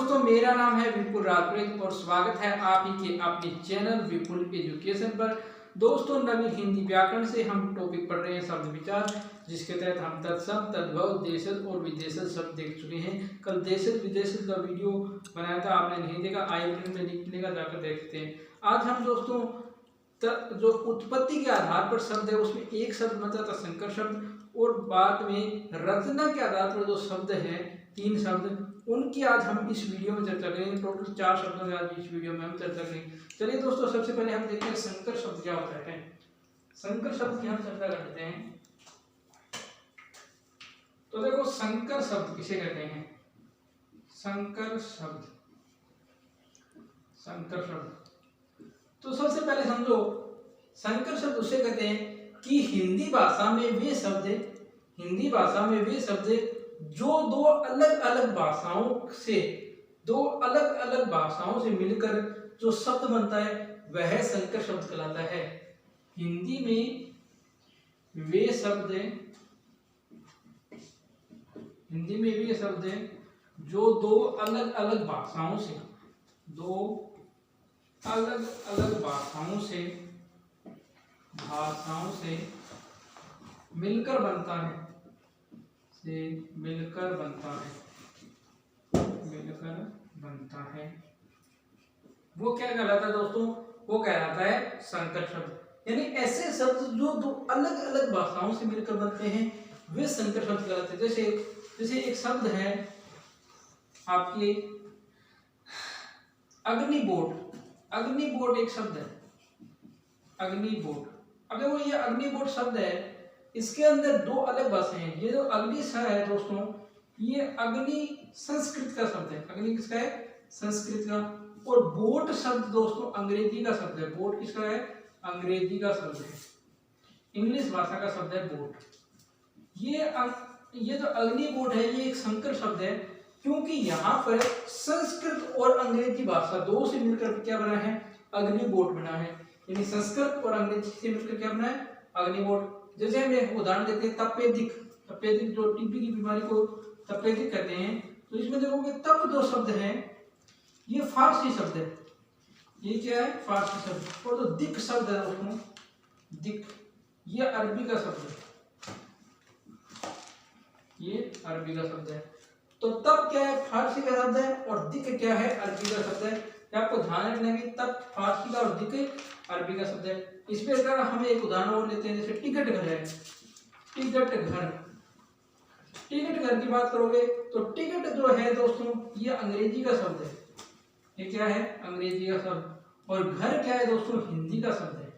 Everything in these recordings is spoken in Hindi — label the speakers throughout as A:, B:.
A: दोस्तों, मेरा नाम है विपुल राजपुरोहित और स्वागत है आप ही के अपने चैनल विपुल एजुकेशन पर। दोस्तों, नवीन हिंदी व्याकरण से हम टॉपिक पढ़ रहे हैं शब्द विचार, जिसके तहत हम तत्सम, तद्भव, देशज और विदेशज शब्द देख चुके हैं। कल देशज विदेशज का वीडियो बनाया था, आपने नहीं देखा, आई बटन में लिंक मिलेगा, जाकर देखते हैं। आज हम दोस्तों जो उत्पत्ति के आधार पर शब्द है उसमें एक शब्द मतलब था संकर शब्द, और बाद में रचना के आधार पर जो शब्द है 3 शब्द, उनकी आज हम इस वीडियो में चर्चा करेंगे। टोटल 4 शब्दों की आज इस वीडियो में हम चर्चा करेंगे। चलिए दोस्तों, सबसे पहले हम देखते हैं संकर शब्द क्या होता है। संकर शब्द की हम चर्चा करते हैं। तो देखो, संकर शब्द किसे कहते हैं? संकर शब्द, संकर शब्द। तो सबसे पहले समझो, संकर शब्द उसे कहते हैं कि हिंदी भाषा में वे शब्द जो दो अलग अलग भाषाओं से मिलकर जो शब्द बनता है वह संकर शब्द कहलाता है। हिंदी में वे शब्द जो दो अलग अलग भाषाओं से मिलकर बनता है, वो क्या कहलाता है दोस्तों? वो कहलाता है संकर शब्द। यानी ऐसे शब्द जो दो अलग अलग भाषाओं से मिलकर बनते हैं वे संकर शब्द कहलाते हैं। जैसे एक शब्द है आपके अग्निबोट एक शब्द है, अग्निबोट। अगर वो ये अग्निबोट शब्द है, इसके अंदर दो अलग भाषाएं हैं। ये जो अग्नि है दोस्तों, ये अग्नि संस्कृत का शब्द है। अग्नि किसका है? संस्कृत का। और बोट शब्द दोस्तों अंग्रेजी का शब्द है। बोट किसका है? अंग्रेजी का शब्द है, इंग्लिश भाषा का शब्द है बोट। ये जो अग्निबोट है ये एक संकर शब्द है, क्योंकि यहाँ पर संस्कृत और अंग्रेजी भाषा दो से मिलकर क्या बना है? अग्निबोट बना है। यानी संस्कृत और अंग्रेजी से मिलकर क्या बना है? अग्निबोट। जैसे हम एक उदाहरण देते हैं, तपेदिक जो टीबी की बीमारी को तपेदिक कहते हैं। तो इसमें देखोगे तप जो शब्द है ये फारसी शब्द है। ये क्या है? फारसी शब्द। और जो दिक शब्द है दोस्तों, दिक, ये अरबी का शब्द है, ये अरबी का शब्द है। तो तप क्या है? फारसी का शब्द है, और दिक क्या है? अरबी का शब्द है। आपको ध्यान रखना है कि तप फारसी का और दिक अरबी का शब्द है। इस प्रकार हम एक उदाहरण और लेते हैं, जैसे टिकट घर है। टिकट घर की बात करोगे तो टिकट जो है दोस्तों ये अंग्रेजी का शब्द है। ये क्या है? अंग्रेजी का शब्द। और घर क्या है दोस्तों? हिंदी का शब्द है।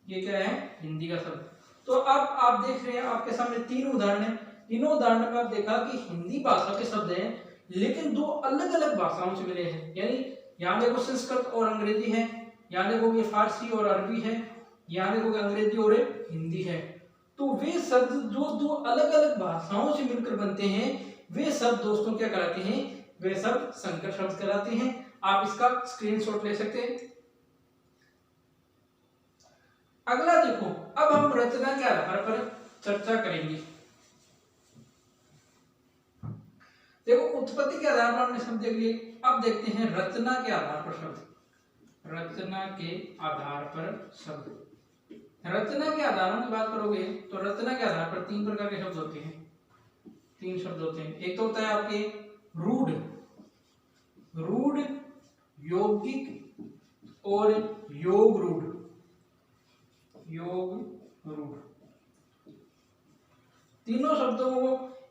A: ये क्या है? हिंदी का शब्द। तो अब आप देख रहे हैं, आपके सामने 3 उदाहरण है। तीनों उदाहरणों में आप देखा कि हिंदी भाषा के शब्द हैं, लेकिन दो अलग अलग भाषाओं से मिले हैं। यानी यहाँ देखो संस्कृत और अंग्रेजी है, यहाँ देखो ये फारसी और अरबी है, यहाँ देखो अंग्रेजी और हिंदी है। तो वे शब्द जो दो अलग अलग भाषाओं से मिलकर बनते हैं वे शब्द दोस्तों क्या कहलाते हैं? वे शब्द संकर शब्द कहलाते हैं। आप इसका स्क्रीनशॉट ले सकते हैं। अगला देखो, अब हम रचना के आधार पर चर्चा करेंगे। देखो, उत्पत्ति के आधार पर हमने शब्द देख लिए, अब देखते हैं रचना के आधार पर शब्द। रचना के आधार पर शब्द, रचना के आधारों की बात करोगे तो रचना के आधार पर 3 प्रकार के शब्द होते हैं। 3 शब्द होते हैं। एक तो होता है आपके रूढ़, यौगिक और योग रूढ़। तीनों शब्दों को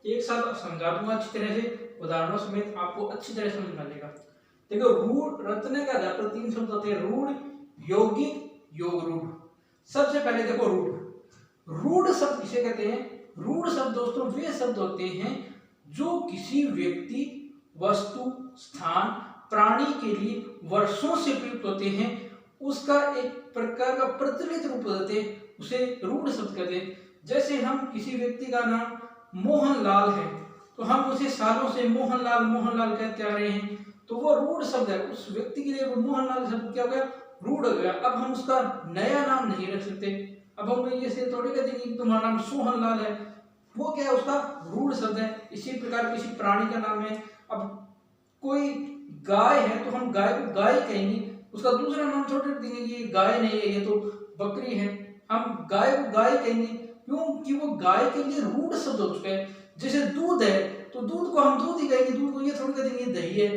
A: एक साथ समझा दूंगा अच्छी तरह से, उदाहरणों समेत आपको अच्छी तरह समझ में आ जाएगा। देखो, रूढ़, रचना के आधार पर 3 शब्द होते हैं, रूढ़, यौगिक, योग रूढ़। सबसे पहले देखो रूढ़ शब्द किसे कहते हैं? रूढ़ शब्द दोस्तों वे शब्द होते हैं जो किसी व्यक्ति, वस्तु, स्थान, प्राणी के लिए वर्षों से प्रयुक्त होते हैं, उसका एक प्रकार का प्रचलित रूप होते हैं, उसे रूढ़ शब्द कहते हैं। जैसे हम किसी व्यक्ति का नाम मोहनलाल है तो हम उसे सालों से मोहनलाल कहते आ रहे हैं, तो वो रूढ़ शब्द है। उस व्यक्ति के लिए वो मोहनलाल शब्द क्या हो गया? रूढ़ हो गया। अब हम उसका नया नाम नहीं रख सकते। अब हम ये से थोड़ी कहते हैं कि तुम्हारा नाम सोहनलाल है, वो क्या है? उसका रूढ़ शब्द है। इसी प्रकार किसी प्राणी का नाम है, अब कोई गाय है तो हम गाय को गाय कहेंगे, उसका दूसरा नाम छोड़ देंगे, ये गाय नहीं है, ये तो बकरी है, हम गाय को गाय कहेंगे, क्योंकि वो गाय के लिए रूढ़ शब्द हो चुका है। जैसे दूध है तो दूध को हम दूध ही कहेंगे, दूध को ये थोड़ी कह देंगे दही है।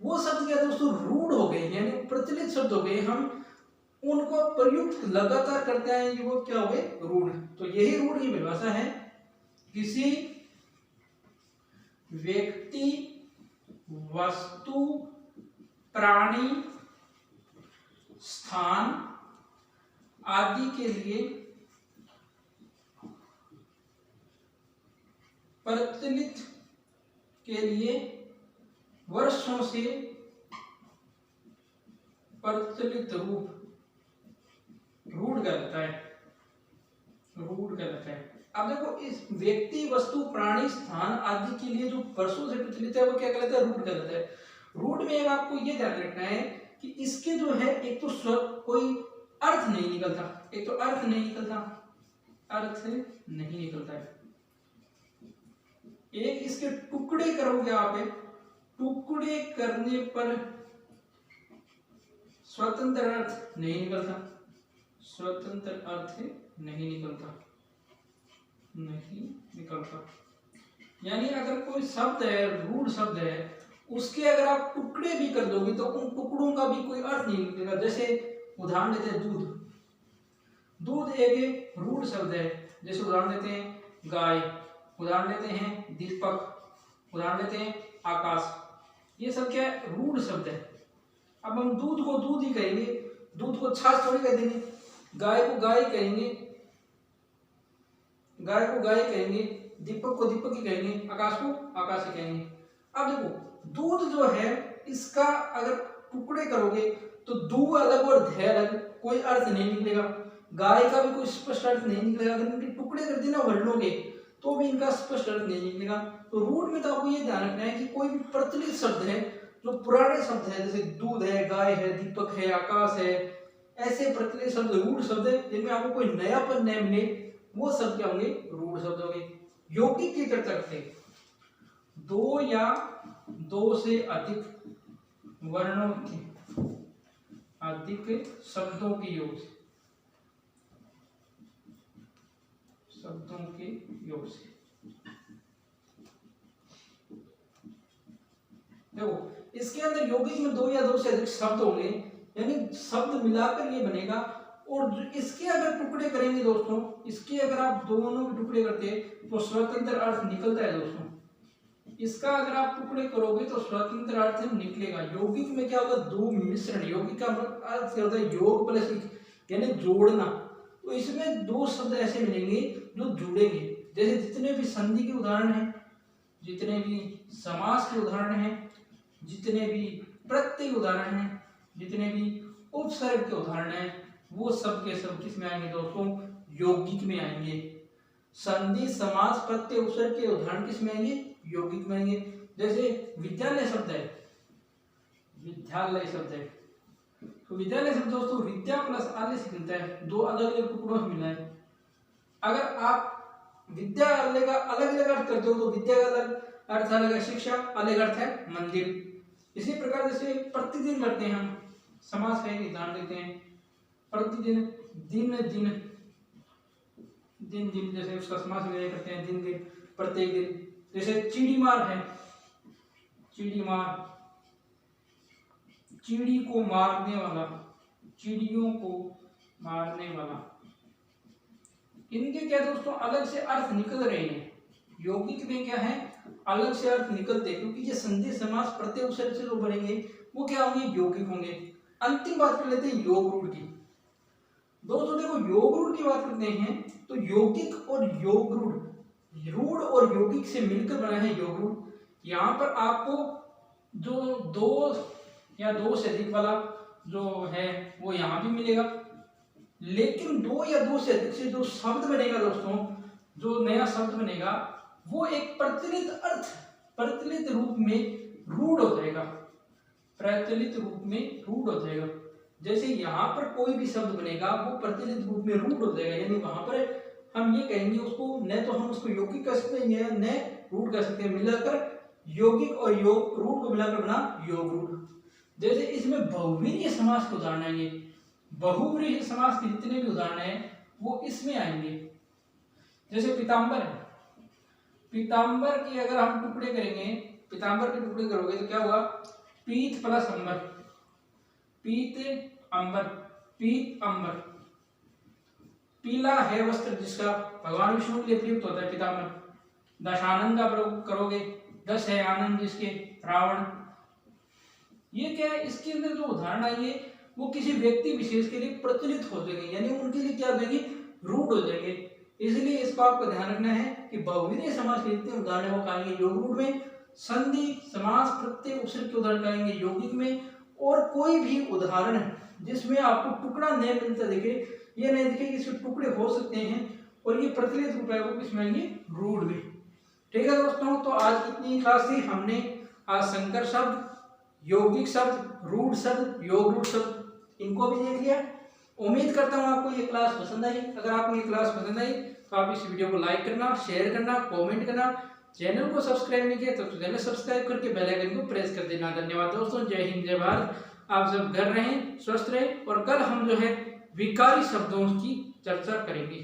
A: वो शब्द क्या दोस्तों रूढ़ हो गए, यानी प्रचलित शब्द हो गए, हम उनको प्रयुक्त लगातार करते हैं, ये वो क्या हो गए रूढ़। तो यही रूढ़ की परिभाषा है, किसी व्यक्ति, वस्तु, प्राणी, स्थान आदि के लिए प्रचलित के लिए वर्षों से प्रचलित रूप रूढ़ कहलाता है, रूढ़ कहलाता है। अब देखो इस व्यक्ति, वस्तु, प्राणी, स्थान आदि के लिए जो वर्षों से प्रचलित है वो क्या कहलाता है, रूढ़ कहलाता है। रूढ़ में आपको ये ध्यान रखना है कि इसके जो है एक तो कोई अर्थ नहीं निकलता, एक तो अर्थ नहीं निकलता, अर्थ नहीं निकलता है। एक इसके टुकड़े करोगे आप, टुकड़े करने पर स्वतंत्र अर्थ नहीं निकलता, स्वतंत्र अर्थ नहीं निकलता, नहीं निकलता। यानी अगर कोई शब्द है, रूढ़ शब्द है, उसके अगर आप टुकड़े भी कर दोगे तो उन टुकड़ों का भी कोई अर्थ नहीं निकलेगा। जैसे उदाहरण देते हैं दूध, दूध एक रूढ़ शब्द है। जैसे उदाहरण देते हैं गाय, उदाहरण देते हैं दीपक, उदाहरण देते हैं आकाश, ये सब क्या है रूढ़ शब्द है। अब हम दूध को दूध ही कहेंगे, दूध को छाछ थोड़ी कह देंगे, गाय को गाय कहेंगे, गाय को गाय कहेंगे, दीपक को दीपक ही कहेंगे, आकाश को आकाश ही कहेंगे। अब देखो दूध जो है इसका अगर टुकड़े करोगे तो दू अलग और ध अलग, कोई अर्थ नहीं निकलेगा। गाय का भी कोई स्पष्ट अर्थ नहीं निकलेगा, अगर इनके टुकड़े कर देना वर्णों के तो भी इनका स्पष्ट अर्थ नहीं निकलेगा। तो रूढ़ में तो आपको ये ध्यान रखना है कि कोई भी प्रचलित शब्द है, जो पुराने शब्द है, जैसे दूध है, गाय है, दीपक है, आकाश है, ऐसे प्रचलित शब्द रूढ़ शब्द है जिनमें आपको कोई नयापन नहीं मिले, वो शब्द क्या होंगे रूढ़ शब्द होंगे। यौगिक की चर्चा करते हैं, दो या दो से अधिक वर्णों के अधिक शब्दों के योग से, शब्दों के योग से। देखो इसके अंदर यौगिक में दो या दो से अधिक शब्द होंगे, यानी शब्द मिलाकर ये बनेगा। और इसके अगर टुकड़े करेंगे दोस्तों, इसके अगर आप दोनों के टुकड़े करते हैं तो स्वतंत्र अर्थ निकलता है दोस्तों। इसका अगर आप टुकड़े करोगे तो स्वतंत्र अर्थ निकलेगा। यौगिक में क्या होगा दो मिश्रण, यौगिक का अर्थ क्या होता है योग प्लस यानी जोड़ना। तो इसमें दो शब्द ऐसे मिलेंगे जो जुड़ेंगे। जैसे जितने भी संधि के उदाहरण हैं, जितने भी समास के उदाहरण हैं, जितने भी प्रत्यय उदाहरण हैं, जितने भी उपसर्ग के उदाहरण हैं, वो सब के सब किस में आएंगे दोस्तों यौगिक में आएंगे। संधि, समास, प्रत्यय, उपसर्ग के उदाहरण किस में आएंगे यौगिक में आएंगे। जैसे विद्यालय शब्द है, विद्यालय शब्द है, तो विद्यालय शब्द दोस्तों विद्या प्लस आलय से मिलता है, दो अलग अलग टुकड़ों से मिला है। अगर आप विद्या आलय का अलग अलग अर्थ करते हो तो विद्या का अलग अर्थ अलग है, शिक्षा अलग अर्थ है मंदिर। इसी प्रकार जैसे प्रतिदिन करते हैं हम, समास है उदाहरण देते हैं प्रतिदिन, दिन दिन, दिन दिन, जैसे उसका समास करते हैं दिन दिन, प्रत्येक दिन। जैसे चिड़ी मार है, चिड़ी मार, चिड़ी को मारने वाला, चिड़ियों को मारने वाला। इनके क्या दोस्तों अलग से अर्थ निकल रहे हैं। यौगिक में क्या है अलग से अर्थ निकलते, क्योंकि ये संधि, समास, प्रत्यय, उपसर्ग से जो बनेंगे वो क्या होंगे यौगिक होंगे। अंतिम बात कर लेते हैं योग रूढ़ की। दोस्तों देखो योग रूढ़ की बात करते हैं तो यौगिक और योग रूढ़, रूढ़ और यौगिक से मिलकर बना है योग रूढ़। यहाँ पर आपको जो दो या दो से अधिक वाला जो है वो यहाँ भी मिलेगा, लेकिन दो या दो से अधिक से जो शब्द बनेगा दोस्तों, जो नया शब्द बनेगा वो एक प्रचलित अर्थ, प्रचलित रूप में रूढ़ हो जाएगा, प्रचलित रूप में रूढ़ हो जाएगा। जैसे यहाँ पर कोई भी शब्द बनेगा वो प्रचलित रूप में रूढ़ हो जाएगा, यानी वहां पर हम ये कहेंगे उसको, न तो हम उसको यौगिक कह सकते हैं न रूढ़ कह सकते हैं, मिलाकर यौगिक और योग रूढ़ को मिलाकर बना योग रूढ़। जैसे इसमें बहुव्रीहि समास के उदाहरण आएंगे, बहुव्रीहि समास के जितने भी उदाहरण हैं वो इसमें आएंगे। जैसे पीताम्बर है, पीताम्बर के अगर हम टुकड़े करेंगे, पीताम्बर के टुकड़े करोगे तो क्या होगा, पीत प्लस अंबर, पीत अंबर, पीत अंबर। पीला है वस्त्र जिसका, भगवान विष्णु के लिए प्रयुक्त होता है पीताम्बर। दशानन का प्रयोग करोगे, दश है आनंद जिसके, रावण। ये क्या है, इसके अंदर जो उदाहरण आएंगे वो किसी व्यक्ति विशेष के लिए प्रचलित हो जाएंगे, यानी उनके लिए क्या हो जाएंगे, रूढ़ हो जाएंगे। इसलिए इसको आपको ध्यान रखना है कि बहुव्रीहि समास के जितने उदाहरण है वो आएंगे योग रूढ़ में, संधि समास प्रत्यय उपसर्ग के उदाहरण आएंगे यौगिक में, और कोई भी उदाहरण जिसमें आपको टुकड़ा नहीं मिलता दिखे, ये नहीं दिखे कि इसमें टुकड़े हो सकते हैं और ये प्रचलित रूप है, वो किसमें आएंगे, रूढ़ में। ठीक है दोस्तों, तो आज कितनी क्लास थी, हमने आज संकर शब्द, यौगिक शब्द, रूढ़ शब्द, योग रूढ़ शब्द, इनको भी देख लिया। उम्मीद करता हूँ आपको ये क्लास पसंद आई। अगर आपको ये क्लास पसंद आई तो आप इस वीडियो को लाइक करना, शेयर करना, कमेंट करना। चैनल को सब्सक्राइब नहीं किया तो चैनल सब्सक्राइब करके बेल आइकन को प्रेस कर देना। धन्यवाद दोस्तों, जय हिंद जय भारत। आप सब घर रहें, स्वस्थ रहें, और कल हम जो है विकारी शब्दों की चर्चा करेंगे।